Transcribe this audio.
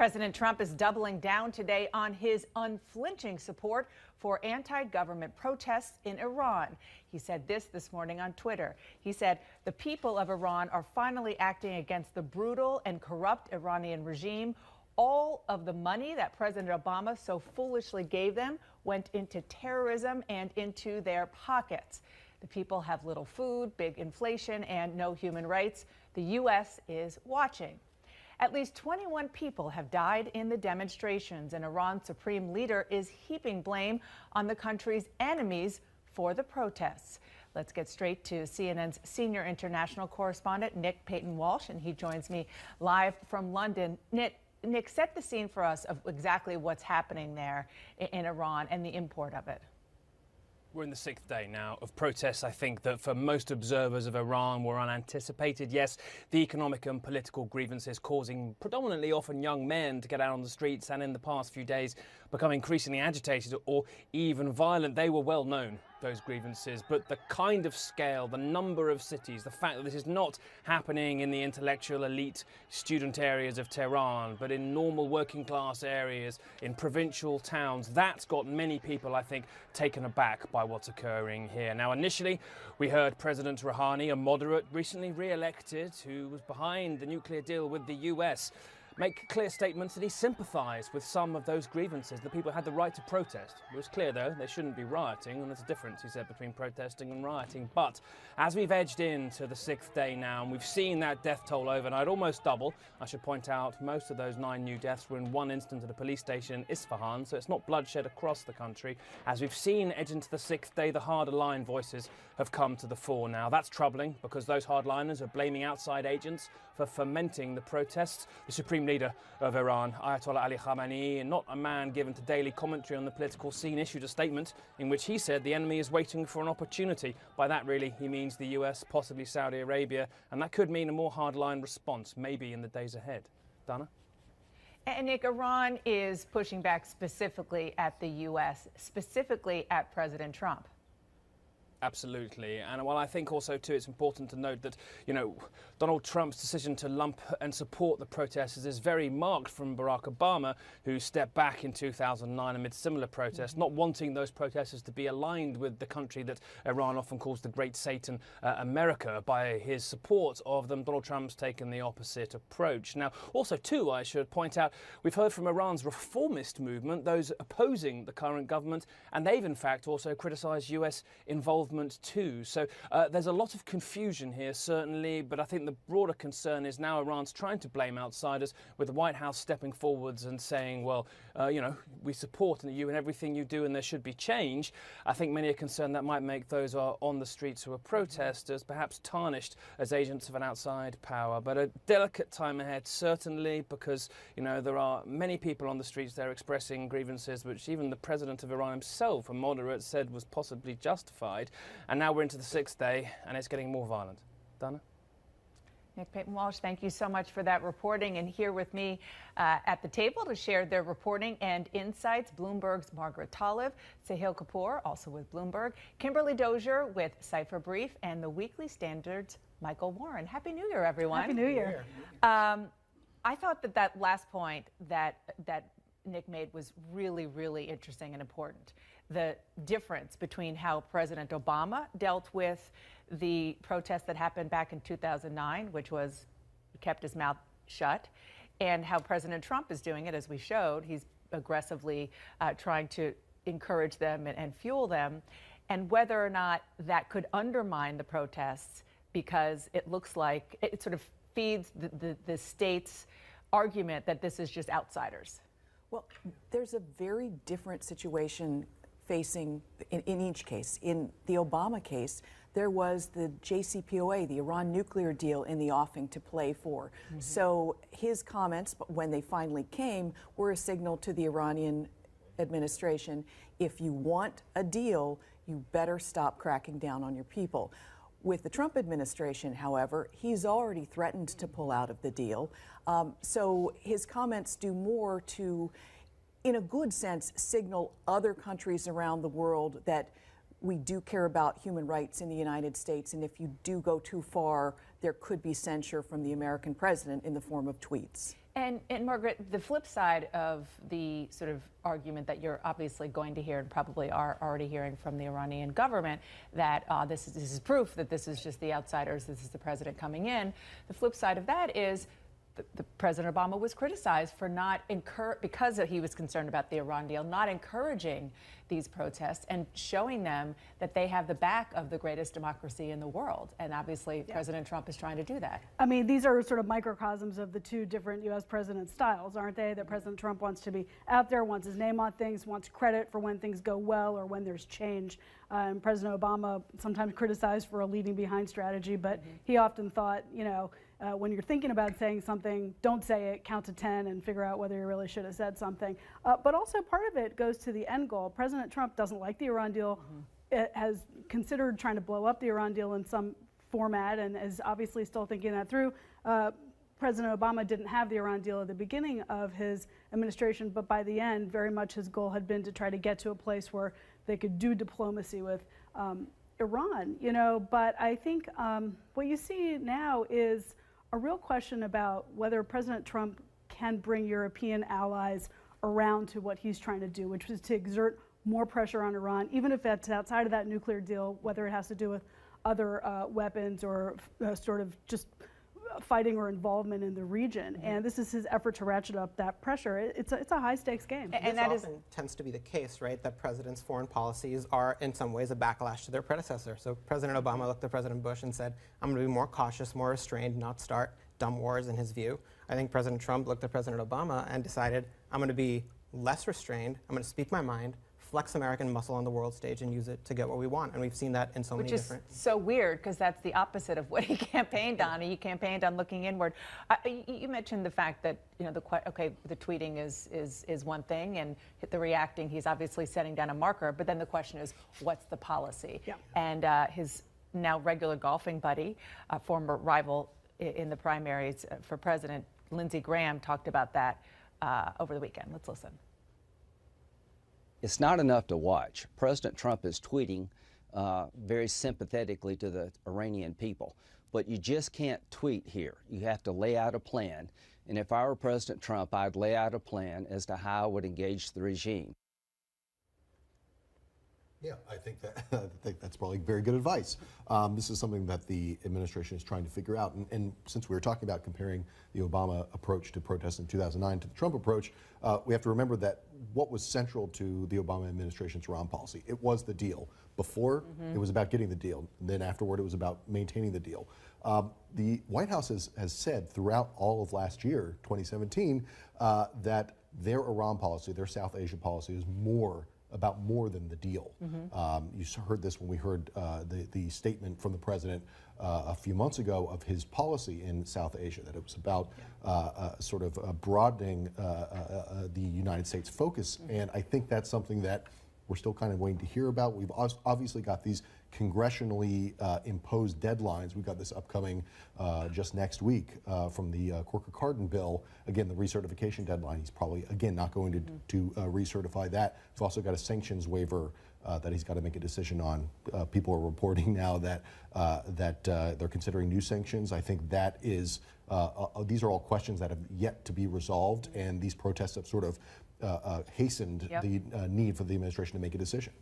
President Trump is doubling down today on his unflinching support for anti-government protests in Iran. He said this morning on Twitter. He said, "The people of Iran are finally acting against the brutal and corrupt Iranian regime. All of the money that President Obama so foolishly gave them went into terrorism and into their pockets. The people have little food, big inflation, and no human rights. The U.S. is watching." At least 21 people have died in the demonstrations, and Iran's supreme leader is heaping blame on the country's enemies for the protests. Let's get straight to CNN's senior international correspondent, Nick Payton-Walsh, and he joins me live from London. Nick, set the scene for us of exactly what's happening there in Iran and the import of it. We're in the sixth day now of protests, I think, that for most observers of Iran were unanticipated. Yes, the economic and political grievances causing predominantly often young men to get out on the streets and in the past few days become increasingly agitated or even violent. They were well known, those grievances, but the kind of scale, the number of cities, the fact that this is not happening in the intellectual elite student areas of Tehran, but in normal working class areas, in provincial towns, that's got many people, I think, taken aback by what's occurring here. Now, initially, we heard President Rouhani, a moderate recently re-elected who was behind the nuclear deal with the US, make clear statements that he sympathised with some of those grievances. The people had the right to protest. It was clear, though, they shouldn't be rioting, and there's a difference, he said, between protesting and rioting. But as we've edged into the sixth day now, and we've seen that death toll overnight almost double, I should point out most of those 9 new deaths were in one incident at a police station in Isfahan, so it's not bloodshed across the country. As we've seen edge into the sixth day, the harder line voices have come to the fore now. That's troubling because those hardliners are blaming outside agents for fomenting the protests. The Supreme Leader of Iran, Ayatollah Ali Khamenei, not a man given to daily commentary on the political scene, issued a statement in which he said the enemy is waiting for an opportunity. By that, really, he means the US, possibly Saudi Arabia, and that could mean a more hardline response, maybe in the days ahead. Dana? And Nick, Iran is pushing back specifically at the US, specifically at President Trump. Absolutely. And while I think also, too, it's important to note that, Donald Trump's decision to lump and support the protesters is very marked from Barack Obama, who stepped back in 2009 amid similar protests, not wanting those protesters to be aligned with the country that Iran often calls the Great Satan, America. By his support of them, Donald Trump's taken the opposite approach. Now, also, too, I should point out, we've heard from Iran's reformist movement, those opposing the current government, and they've, in fact, also criticised US involvement too. So there's a lot of confusion here, certainly, but I think the broader concern is now Iran's trying to blame outsiders, with the White House stepping forwards and saying, well, we support you in everything you do and there should be change. I think many are concerned that might make those who are on the streets who are protesters perhaps tarnished as agents of an outside power. But a delicate time ahead, certainly, because, there are many people on the streets there expressing grievances which even the president of Iran himself, a moderate, said was possibly justified. And now we're into the sixth day, and it's getting more violent. Dana? Nick Payton-Walsh, thank you so much for that reporting. And here with me at the table to share their reporting and insights, Bloomberg's Margaret Talev, Sahil Kapoor, also with Bloomberg, Kimberly Dozier with Cipher Brief, and the Weekly Standard's Michael Warren. Happy New Year, everyone. Happy New Year. I thought that last point that Nick made was really, really interesting and important. The difference between how President Obama dealt with the protests that happened back in 2009, which was kept his mouth shut, and how President Trump is doing it, as we showed. He's aggressively trying to encourage them and fuel them, and whether or not that could undermine the protests, because it looks like it sort of feeds the state's argument that this is just outsiders. Well, there's a very different situation facing in each case. In the Obama case, there was the JCPOA, the Iran nuclear deal, in the offing to play for. So his comments, when they finally came, were a signal to the Iranian administration: if you want a deal, you better stop cracking down on your people. With the Trump administration, however, he's already threatened to pull out of the deal. So his comments do more to, in a good sense, signal other countries around the world that we do care about human rights in the United States, and if you do go too far, there could be censure from the American president in the form of tweets. And Margaret, the flip side of the sort of argument that you're obviously going to hear and probably are already hearing from the Iranian government that this is proof that this is just the outsiders, this is the president coming in. The flip side of that is the President Obama was criticized for not because he was concerned about the Iran deal, not encouraging these protests and showing them that they have the back of the greatest democracy in the world. And obviously, President Trump is trying to do that. I mean, these are sort of microcosms of the two different U.S. president styles, aren't they? That President Trump wants to be out there, wants his name on things, wants credit for when things go well or when there's change. And President Obama sometimes criticized for a leaving behind strategy, but he often thought, you know, when you're thinking about saying something, don't say it, count to 10 and figure out whether you really should have said something. But also part of it goes to the end goal. President Trump doesn't like the Iran deal, has considered trying to blow up the Iran deal in some format and is obviously still thinking that through. President Obama didn't have the Iran deal at the beginning of his administration, but by the end, very much his goal had been to try to get to a place where they could do diplomacy with Iran, you know. But I think what you see now is a real question about whether President Trump can bring European allies around to what he's trying to do, which is to exert more pressure on Iran, even if that's outside of that nuclear deal, whether it has to do with other weapons or sort of just fighting or involvement in the region. And this is his effort to ratchet up that pressure. It's a high stakes game. And that often tends to be the case, right? That presidents' foreign policies are in some ways a backlash to their predecessor. So President Obama looked at President Bush and said, I'm going to be more cautious, more restrained, not start dumb wars in his view. I think President Trump looked at President Obama and decided, I'm going to be less restrained, I'm going to speak my mind, flex American muscle on the world stage and use it to get what we want. And we've seen that in so many different... Which is so weird, because that's the opposite of what he campaigned on. He campaigned on looking inward. You mentioned the fact that, you know, the tweeting is one thing, and the reacting, he's obviously setting down a marker, but then the question is, what's the policy? Yeah. And his now regular golfing buddy, former rival in the primaries for president, Lindsey Graham, talked about that over the weekend. Let's listen. It's not enough to watch. President Trump is tweeting very sympathetically to the Iranian people, but you just can't tweet here. You have to lay out a plan. And if I were President Trump, I'd lay out a plan as to how I would engage the regime. Yeah, I think that's probably very good advice. This is something that the administration is trying to figure out. And since we were talking about comparing the Obama approach to protests in 2009 to the Trump approach, we have to remember that what was central to the Obama administration's Iran policy, it was the deal. Before, it was about getting the deal. And then afterward, it was about maintaining the deal. The White House has said throughout all of last year, 2017, that their Iran policy, their South Asia policy is about more than the deal. You heard this when we heard the statement from the president a few months ago of his policy in South Asia, that it was about sort of broadening the United States focus. And I think that's something that we're still kind of waiting to hear about. We've obviously got these congressionally imposed deadlines. We've got this upcoming just next week from the Corker-Cardin bill. Again, the recertification deadline. He's probably, again, not going to recertify that. We've also got a sanctions waiver that he's got to make a decision on. People are reporting now that they're considering new sanctions. I think that is, these are all questions that have yet to be resolved, and these protests have sort of hastened the need for the administration to make a decision.